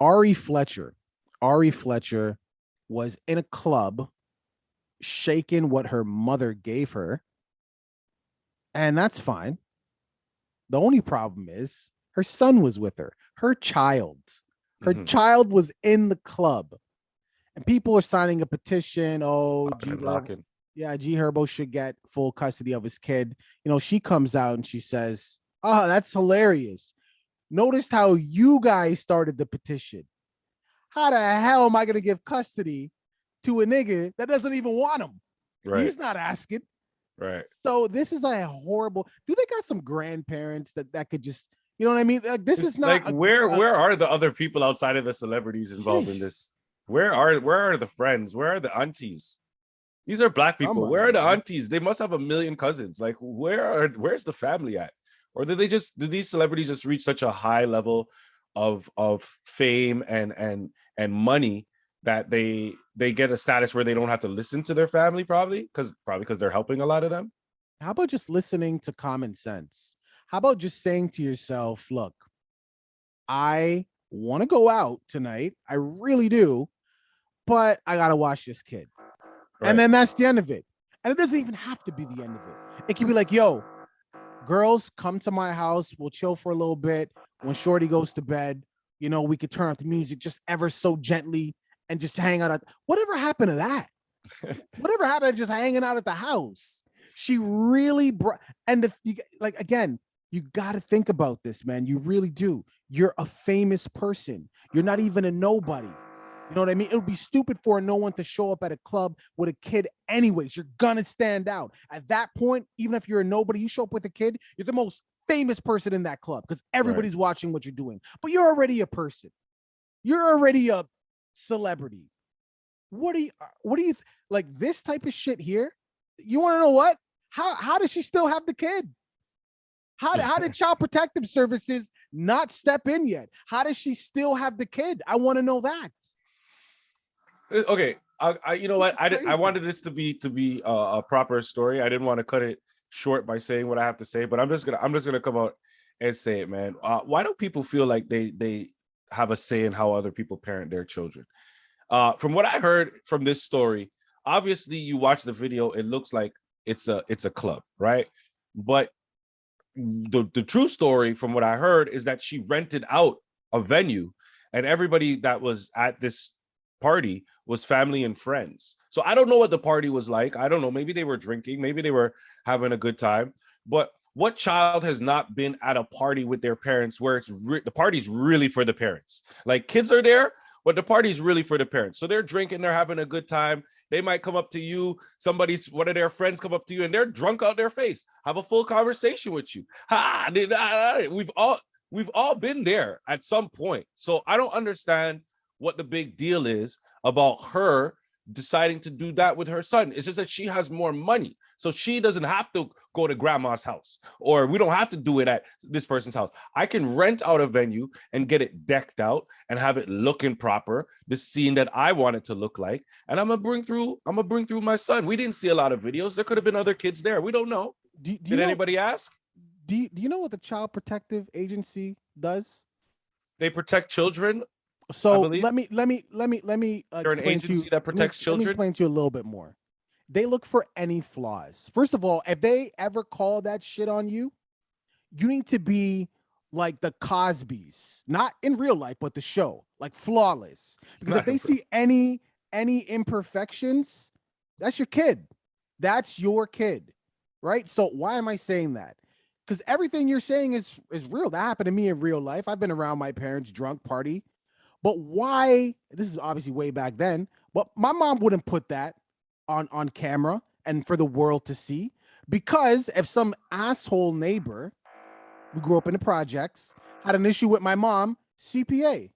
Ari Fletcher. Ari Fletcher was in a club shaking what her mother gave her, and that's fine. The only problem is her son was with her. Her child. Her child was in the club. And people are signing a petition. Oh, G-Herbo should get full custody of his kid. You know, she comes out and she says, "Oh, that's hilarious. Noticed how you guys started the petition. How the hell am I going to give custody to a nigga that doesn't even want him? Right. He's not asking." Right. So this is a horrible. Do they got some grandparents that could just, you know what I mean? Like, this It's is not like where are the other people outside of the celebrities involved in this? Where are the friends? Where are the aunties? These are black people. Where are the aunties? They must have a million cousins. Like where's the family at? Or do these celebrities just reach such a high level of fame and money that they get a status where they don't have to listen to their family, probably because they're helping a lot of them? How about just listening to common sense? How about just saying to yourself, look, I want to go out tonight. I really do, but I got to watch this kid. Right. And then that's the end of it. And it doesn't even have to be the end of it. It can be like, yo, girls, come to my house. We'll chill for a little bit. When Shorty goes to bed, you know, we could turn off the music just ever so gently and just hang out. Whatever happened to that? Whatever happened to just hanging out at the house? She really brought, and again, you got to think about this, man. You really do. You're a famous person. You're not even a nobody. You know what I mean? It would be stupid for no one to show up at a club with a kid anyways. You're going to stand out. At that point, even if you're a nobody, you show up with a kid, you're the most famous person in that club because everybody's watching what you're doing. But you're already a person. You're already a celebrity. What do you like this type of shit here? You want to know what? How does she still have the kid? How did Child Protective Services not step in yet? How does she still have the kid? I want to know that. Okay, I you know what? I wanted this to be a proper story. I didn't want to cut it short by saying what I have to say, but I'm just gonna come out and say it, man. Why do people feel like they have a say in how other people parent their children? From what I heard from this story, obviously you watch the video, it looks like it's a club, right? But the true story from what I heard is that she rented out a venue and everybody that was at this party was family and friends. So I don't know what the party was like. I don't know. Maybe they were drinking. Maybe they were having a good time. But what child has not been at a party with their parents where the party's really for the parents? Like kids are there, but the party's really for the parents. So they're drinking, they're having a good time. They might come up to you, one of their friends come up to you and they're drunk out their face, have a full conversation with you. We've all been there at some point. So I don't understand what the big deal is about her deciding to do that with her son. It's just that she has more money. So she doesn't have to go to grandma's house, or we don't have to do it at this person's house. I can rent out a venue and get it decked out and have it looking proper, the scene that I want it to look like. And I'm gonna bring through my son. We didn't see a lot of videos. There could have been other kids there. We don't know. Did anybody ask? Do you know what the Child Protective Agency does? They protect children. So let me they're an agency that protects children. Let me explain to you a little bit more. They look for any flaws. First of all, if they ever call that shit on you, you need to be like the Cosbys, not in real life, but the show, like flawless. Because if they see any imperfections, that's your kid. That's your kid, right? So why am I saying that? Because everything you're saying is real. That happened to me in real life. I've been around my parents' drunk party. But why? This is obviously way back then, but my mom wouldn't put that on camera and for the world to see, because if some asshole neighbor who grew up in the projects had an issue with my mom, CPA,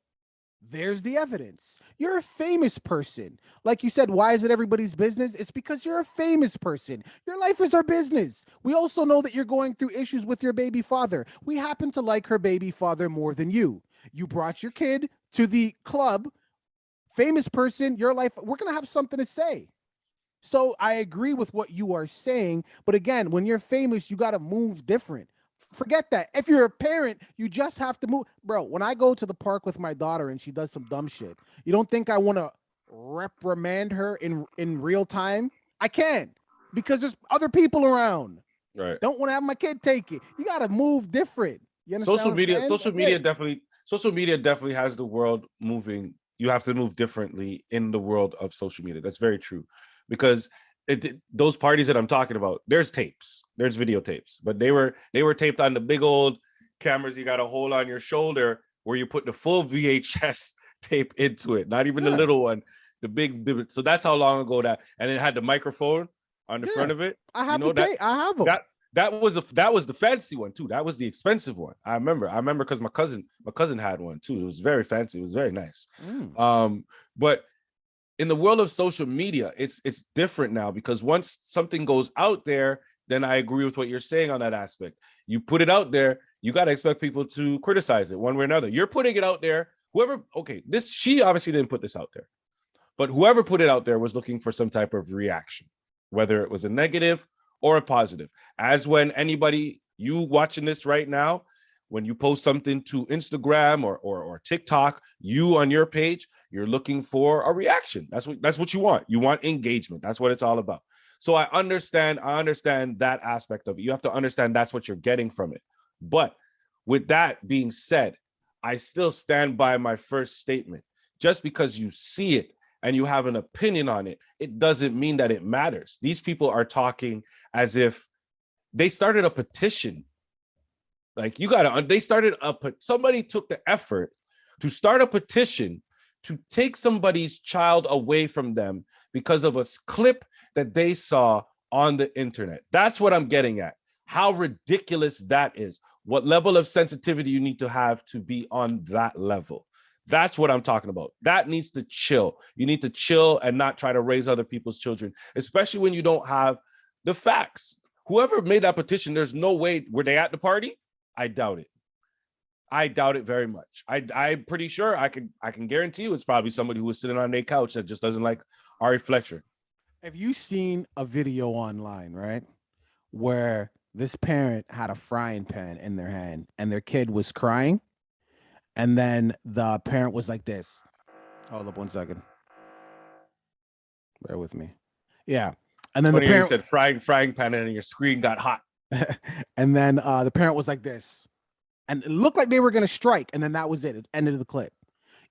there's the evidence. You're a famous person. Like you said, why is it everybody's business? It's because you're a famous person. Your life is our business. We also know that you're going through issues with your baby father. We happen to like her baby father more than you. You brought your kid to the club, famous person, your life. We're going to have something to say. So I agree with what you are saying. But again, when you're famous, you got to move different. forget that. If you're a parent, you just have to move. Bro, when I go to the park with my daughter and she does some dumb shit, you don't think I want to reprimand her in real time? I can't, because there's other people around. Right. Don't want to have my kid take it. You got to move different. You understand Social what I'm media, saying? social media definitely has the world moving. You have to move differently in the world of social media. That's very true, because those parties that I'm talking about, there's tapes, there's videotapes, but they were taped on the big old cameras you got to hold on your shoulder, where you put the full VHS tape into it, not even the little one, the big. So that's how long ago that, and it had the microphone on the front of it. I have the tape. I have them. That was the fancy one too. That was the expensive one. I remember because my cousin had one too. It was very fancy. It was very nice. But in the world of social media, it's different now, because once something goes out there, then I agree with what you're saying on that aspect. You put it out there, you got to expect people to criticize it one way or another. You're putting it out there. She obviously didn't put this out there, but whoever put it out there was looking for some type of reaction, whether it was a negative or a positive. As when you watching this right now, when you post something to Instagram or TikTok, you on your page, you're looking for a reaction. That's what you want. You want engagement. That's what it's all about. So I understand that aspect of it. You have to understand that's what you're getting from it. But with that being said, I still stand by my first statement. Just because you see it and you have an opinion on it, it doesn't mean that it matters. These people are talking as if they started a petition. Like, somebody took the effort to start a petition to take somebody's child away from them because of a clip that they saw on the internet. That's what I'm getting at. How ridiculous that is. What level of sensitivity you need to have to be on that level. That's what I'm talking about. That needs to chill. You need to chill and not try to raise other people's children, especially when you don't have the facts. Whoever made that petition, there's no way. Were they at the party? I doubt it. I doubt it very much. I'm pretty sure I can guarantee you it's probably somebody who was sitting on their couch that just doesn't like Ari Fletcher. Have you seen a video online, right, where this parent had a frying pan in their hand and their kid was crying, and then the parent was like this? Hold up 1 second. Bear with me. Yeah. And then the parent said frying pan and your screen got hot. And then the parent was like this, and it looked like they were going to strike. And then that was it. It ended the clip.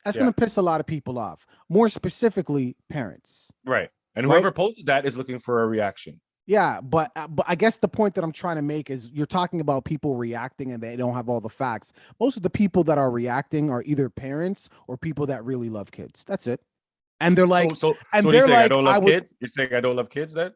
That's going to piss a lot of people off, more specifically parents. Right. And whoever posted that is looking for a reaction. Yeah. But I guess the point that I'm trying to make is you're talking about people reacting and they don't have all the facts. Most of the people that are reacting are either parents or people that really love kids. That's it. And they're like, so they're like, I don't love kids. You're saying I don't love kids then?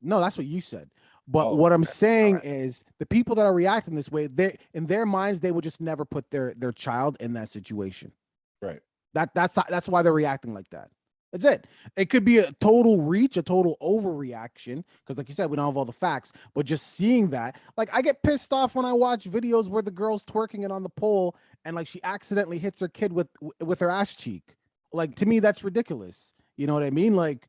No, that's what you said. But what I'm saying is the people that are reacting this way, they in their minds, they would just never put their child in that situation. Right. That's why they're reacting like that. That's it. It could be a total reach, a total overreaction, because like you said, we don't have all the facts. But just seeing that, like, I get pissed off when I watch videos where the girl's twerking it on the pole and like she accidentally hits her kid with her ass cheek. Like, to me, that's ridiculous. You know what I mean? Like,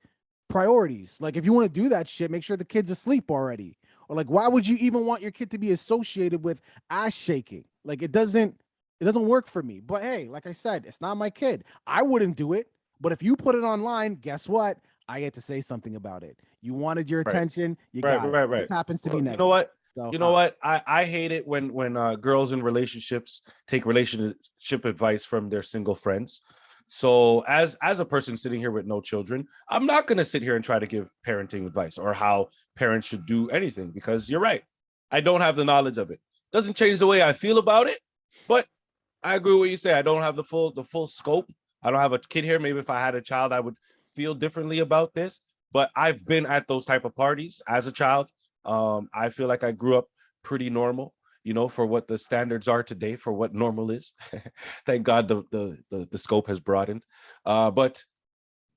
priorities. Like, if you want to do that shit, make sure the kid's asleep already. Or like, why would you even want your kid to be associated with ass shaking? Like, it doesn't work for me. But hey, like I said, it's not my kid. I wouldn't do it. But if you put it online, guess what? I get to say something about it. You wanted your attention. You got it. This happens to be negative. You know what? So, you know what? I hate it when girls in relationships take relationship advice from their single friends. So as a person sitting here with no children, I'm not going to sit here and try to give parenting advice or how parents should do anything, because you're right. I don't have the knowledge of it. Doesn't change the way I feel about it, but I agree with what you say. I don't have the full scope. I don't have a kid here. Maybe if I had a child, I would feel differently about this, but I've been at those type of parties as a child. I feel like I grew up pretty normal, you know, for what the standards are today, for what normal is. Thank God the scope has broadened. But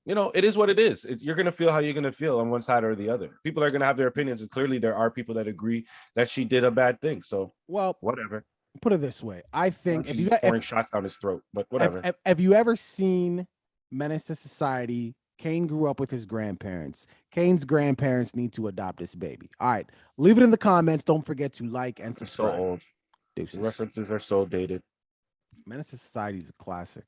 you know, it is what it is. You're going to feel how you're going to feel on one side or the other. People are going to have their opinions, and clearly there are people that agree that she did a bad thing. So, well, whatever. Put it this way. I think if he's pouring shots down his throat, but whatever. Have you ever seen Menace to Society? Kane grew up with his grandparents. Kane's grandparents need to adopt this baby. All right. Leave it in the comments. Don't forget to like and subscribe. So old. Deuces. References are so dated. Menace to Society is a classic.